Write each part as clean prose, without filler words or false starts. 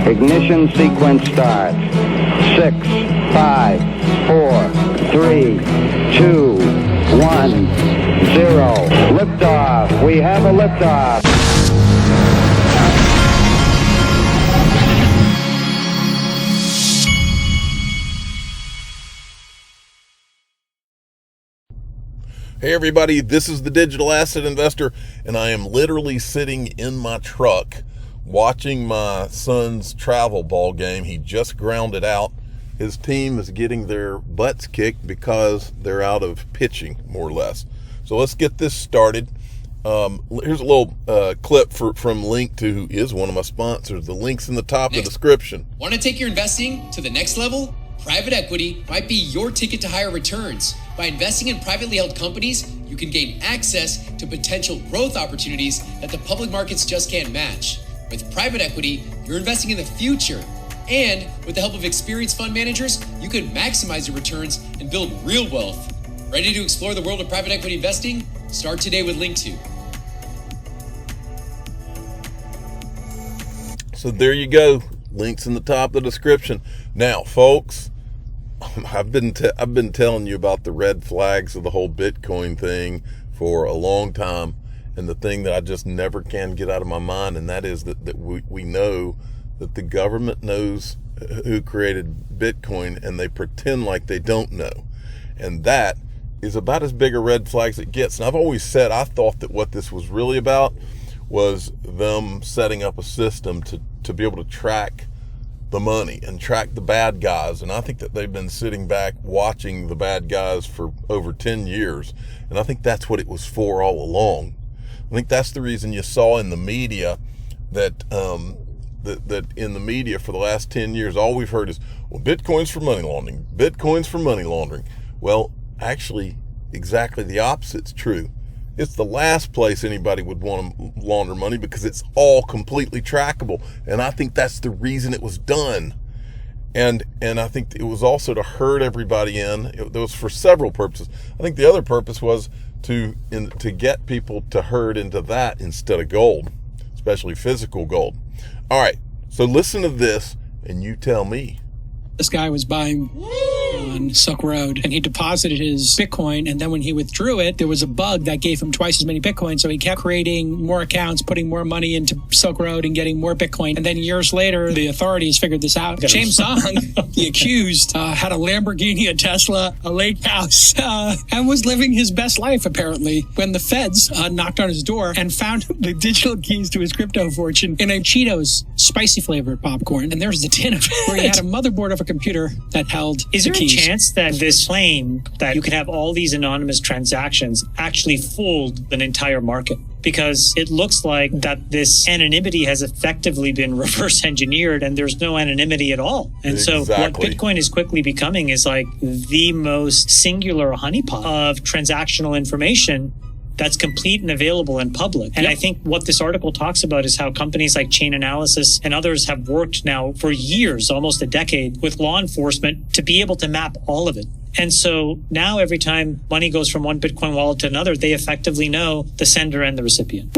Ignition sequence starts. 6, 5, 4, 3, 2, 1, 0. Liftoff. We have a liftoff. Hey everybody, this is the Digital Asset Investor, and I am literally sitting in my truck watching my son's travel ball game. He just grounded out. His team is getting their butts kicked because they're out of pitching, more or less. So let's get this started. Here's a little clip from Link2, who is one of my sponsors. The link's in the top of the description. Want to take your investing to the next level? Private equity might be your ticket to higher returns. By investing in privately held companies, you can gain access to potential growth opportunities that the public markets just can't match. With private equity, you're investing in the future. And with the help of experienced fund managers, you can maximize your returns and build real wealth. Ready to explore the world of private equity investing? Start today with Link2. So there you go. Links in the top of the description. Now, folks, I've been telling you about the red flags of the whole Bitcoin thing for a long time, and the thing that I just never can get out of my mind, and that is that we know that the government knows who created Bitcoin, and they pretend like they don't know, and that is about as big a red flag as it gets. And I've always said I thought that what this was really about was them setting up a system to be able to track the money and track the bad guys. And I think that they've been sitting back watching the bad guys for over 10 years. And I think that's what it was for all along. I think that's the reason you saw in the media that in the media for the last 10 years, all we've heard is, well, Bitcoin's for money laundering. Bitcoin's for money laundering. Well, actually, exactly the opposite's true. It's the last place anybody would want to launder money because it's all completely trackable. And I think that's the reason it was done. And I think it was also to herd everybody in. It was for several purposes. I think the other purpose was to get people to herd into that instead of gold, especially physical gold. All right, so listen to this and you tell me. This guy was buying on Silk Road, and he deposited his Bitcoin, and then when he withdrew it, there was a bug that gave him twice as many Bitcoin, so he kept creating more accounts, putting more money into Silk Road and getting more Bitcoin. And then years later, the authorities figured this out. James Song, the accused, had a Lamborghini, a Tesla, a lake house, and was living his best life, apparently, when the feds knocked on his door and found the digital keys to his crypto fortune in a Cheetos spicy flavored popcorn. And there's the tin of it, where he had a motherboard of a computer that held Is there the keys. a chance that this claim that you could have all these anonymous transactions actually fooled an entire market? Because it looks like that this anonymity has effectively been reverse engineered and there's no anonymity at all. And so what Bitcoin is quickly becoming is like the most singular honeypot of transactional information that's complete and available in public. And I think what this article talks about is how companies like Chain Analysis and others have worked now for years, almost a decade, with law enforcement to be able to map all of it. And so now every time money goes from one Bitcoin wallet to another, they effectively know the sender and the recipient.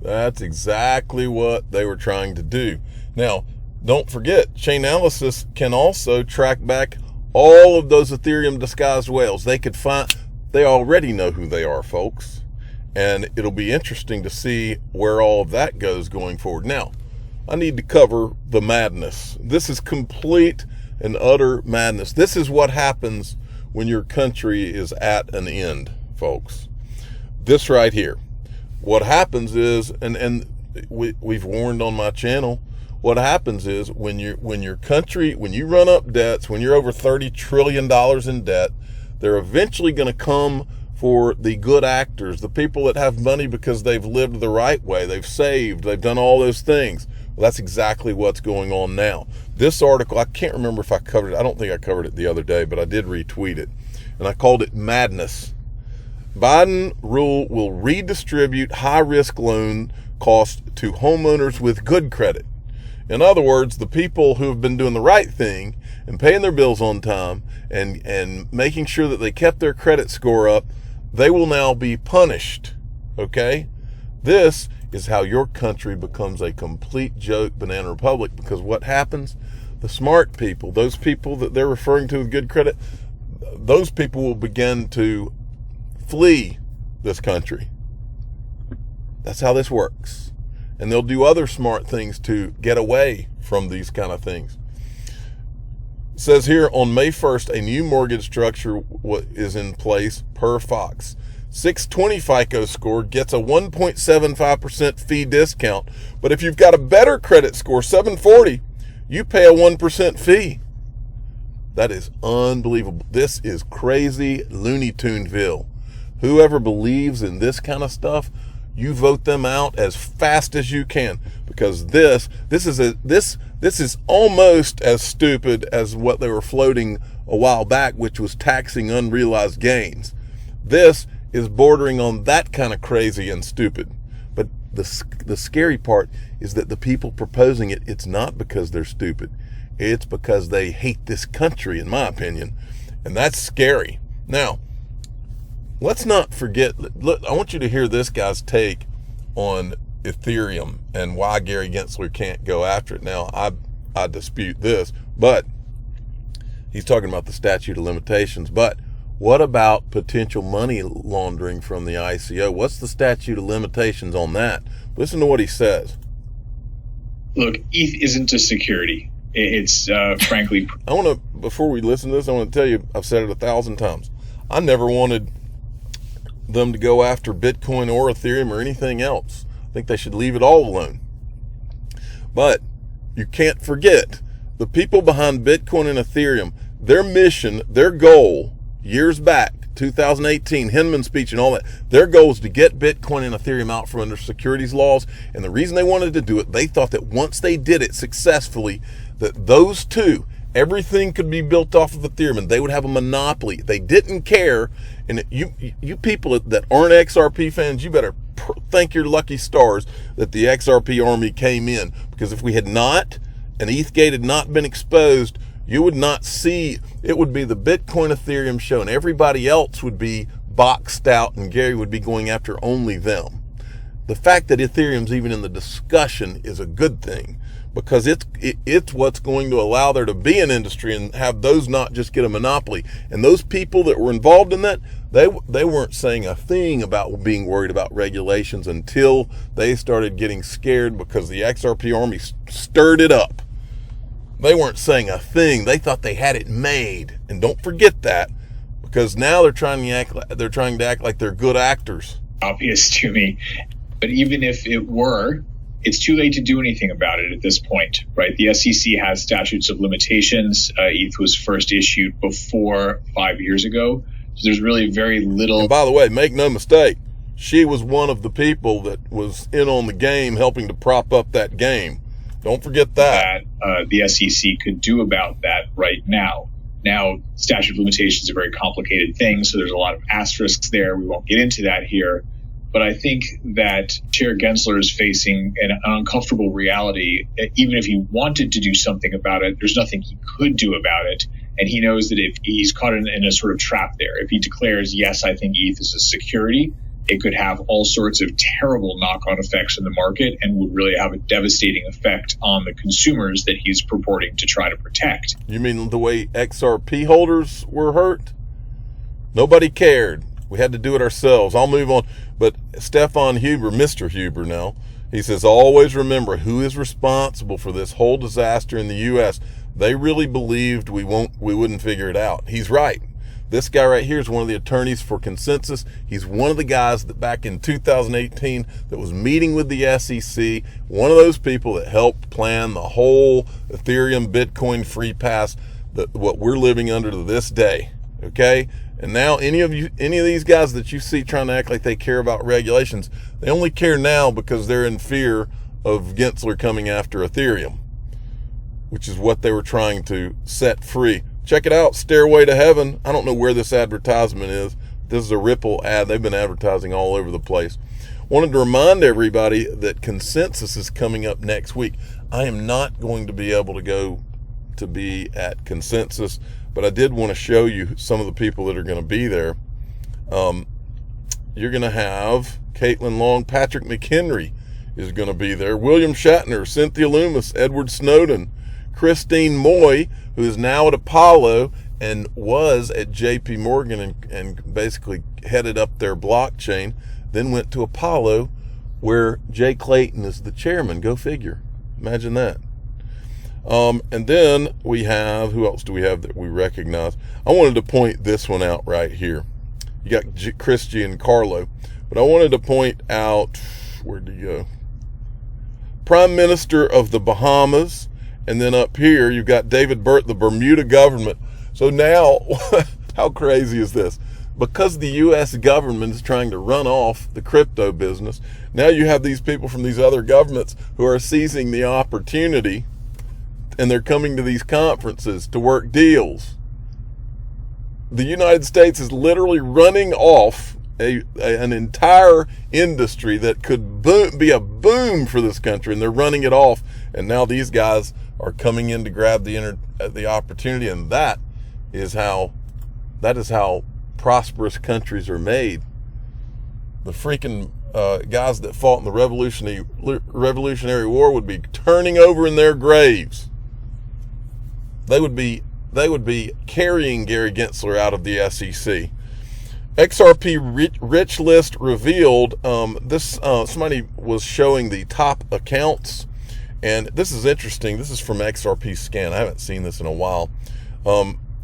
That's exactly what they were trying to do. Now, don't forget, Chain Analysis can also track back all of those Ethereum disguised whales. They already know who they are, folks. And it'll be interesting to see where all of that goes going forward. Now, I need to cover the madness. This is complete and utter madness. This is what happens when your country is at an end, folks. This right here. What happens is, and we've warned on my channel, what happens is when you run up debts, when you're over $30 trillion in debt, they're eventually going to come for the good actors, the people that have money because they've lived the right way, they've saved, they've done all those things. Well, that's exactly what's going on now. This article, I can't remember if I covered it. I don't think I covered it the other day, but I did retweet it. And I called it Madness. Biden rule will redistribute high-risk loan costs to homeowners with good credit. In other words, the people who have been doing the right thing and paying their bills on time and making sure that they kept their credit score up, they will now be punished, okay? This is how your country becomes a complete joke banana republic, because what happens? The smart people, those people that they're referring to with good credit, those people will begin to flee this country. That's how this works. And they'll do other smart things to get away from these kind of things. It says here, on May 1st, a new mortgage structure is in place per Fox. 620 FICO score gets a 1.75% fee discount. But if you've got a better credit score, 740, you pay a 1% fee. That is unbelievable. This is crazy Looney Tuneville. Whoever believes in this kind of stuff, you vote them out as fast as you can, because this is almost as stupid as what they were floating a while back, which was taxing unrealized gains. This is bordering on that kind of crazy and stupid. But the scary part is that the people proposing it, it's not because they're stupid. It's because they hate this country, in my opinion. And that's scary. Now, let's not forget, look, I want you to hear this guy's take on Ethereum and why Gary Gensler can't go after it. Now, I dispute this, but he's talking about the statute of limitations. But what about potential money laundering from the ICO? What's the statute of limitations on that? Listen to what he says. Look, ETH isn't a security. It's frankly... Before we listen to this, I want to tell you, I've said it 1,000 times. I never wanted them to go after Bitcoin or Ethereum or anything else. I think they should leave it all alone. But you can't forget the people behind Bitcoin and Ethereum, their mission, their goal, years back, 2018, Hinman's speech and all that, their goal is to get Bitcoin and Ethereum out from under securities laws. And the reason they wanted to do it, they thought that once they did it successfully, that those two, everything could be built off of Ethereum and they would have a monopoly. They didn't care. And you people that aren't XRP fans, you better thank your lucky stars that the XRP army came in. Because if we had not, and ETHgate had not been exposed, you would not see, it would be the Bitcoin Ethereum show and everybody else would be boxed out and Gary would be going after only them. The fact that Ethereum's even in the discussion is a good thing, because it's what's going to allow there to be an industry and have those not just get a monopoly. And those people that were involved in that, they weren't saying a thing about being worried about regulations until they started getting scared because the XRP army stirred it up. They weren't saying a thing. They thought they had it made. And don't forget that, because now they're trying to act like they're good actors. Obvious to me. But even if it were, it's too late to do anything about it at this point, right? The SEC has statutes of limitations. ETH was first issued before 5 years ago. So there's really very little. And by the way, make no mistake, she was one of the people that was in on the game helping to prop up that game. Don't forget that. The SEC could do about that right now. Now, statute of limitations is a very complicated thing, so there's a lot of asterisks there. We won't get into that here. But I think that Chair Gensler is facing an uncomfortable reality. Even if he wanted to do something about it, there's nothing he could do about it. And he knows that if he's caught in a sort of trap there, if he declares, yes, I think ETH is a security, it could have all sorts of terrible knock-on effects in the market and would really have a devastating effect on the consumers that he's purporting to try to protect. You mean the way XRP holders were hurt? Nobody cared. We had to do it ourselves. I'll move on. But Stefan Huber, Mr. Huber now, he says, always remember who is responsible for this whole disaster in the U.S. They really believed we wouldn't figure it out. He's right. This guy right here is one of the attorneys for Consensus. He's one of the guys that back in 2018 that was meeting with the SEC, one of those people that helped plan the whole Ethereum Bitcoin free pass, what we're living under to this day. Okay? And now any of these guys that you see trying to act like they care about regulations, they only care now because they're in fear of Gensler coming after Ethereum, which is what they were trying to set free. Check it out, Stairway to Heaven. I don't know where this advertisement is. This is a Ripple ad. They've been advertising all over the place. Wanted to remind everybody that Consensus is coming up next week. I am not going to be able to go to be at Consensus, but I did want to show you some of the people that are going to be there. You're going to have Caitlin Long, Patrick McHenry is going to be there. William Shatner, Cynthia Loomis, Edward Snowden, Christine Moy, who is now at Apollo and was at JP Morgan and basically headed up their blockchain, then went to Apollo where Jay Clayton is the chairman. Go figure. Imagine that. And then we have, who else do we have that we recognize? I wanted to point this one out right here. You got Chris Giancarlo, but I wanted to point out, where'd he go? Prime Minister of the Bahamas, and then up here you've got David Burt, the Bermuda government. So now, how crazy is this? Because the U.S. government is trying to run off the crypto business, now you have these people from these other governments who are seizing the opportunity, and they're coming to these conferences to work deals. The United States is literally running off an entire industry that could be a boom for this country, and they're running it off. And now these guys are coming in to grab the opportunity, and that is how prosperous countries are made. The freaking guys that fought in the Revolutionary War would be turning over in their graves. They would be carrying Gary Gensler out of the SEC. XRP Richlist revealed somebody was showing the top accounts, and this is interesting. This is from XRP Scan. I haven't seen this in a while.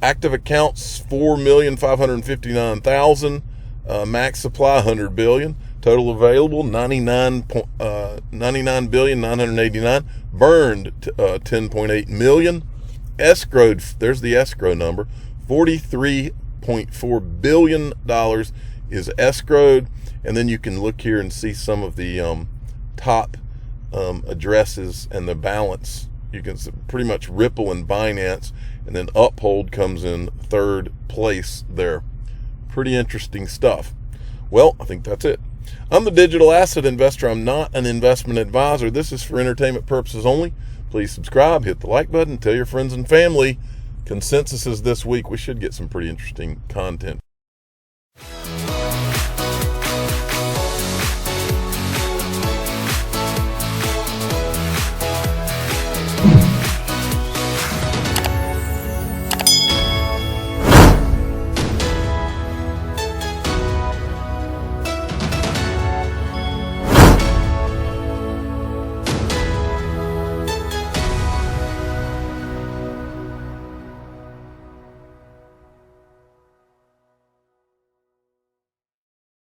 Active accounts 4,559,000. Max supply 100 billion. Total available 99,989,000. Burned 10.8 million. Escrowed, there's the escrow number, $43.4 billion is escrowed. And then you can look here and see some of the top addresses and the balance. You can pretty much Ripple and Binance, and then Uphold comes in third place there. Pretty interesting stuff. Well, I think that's it. I'm the digital asset investor. I'm not an investment advisor. This is for entertainment purposes only. Please subscribe, hit the like button, tell your friends and family. Consensus is this week we should get some pretty interesting content.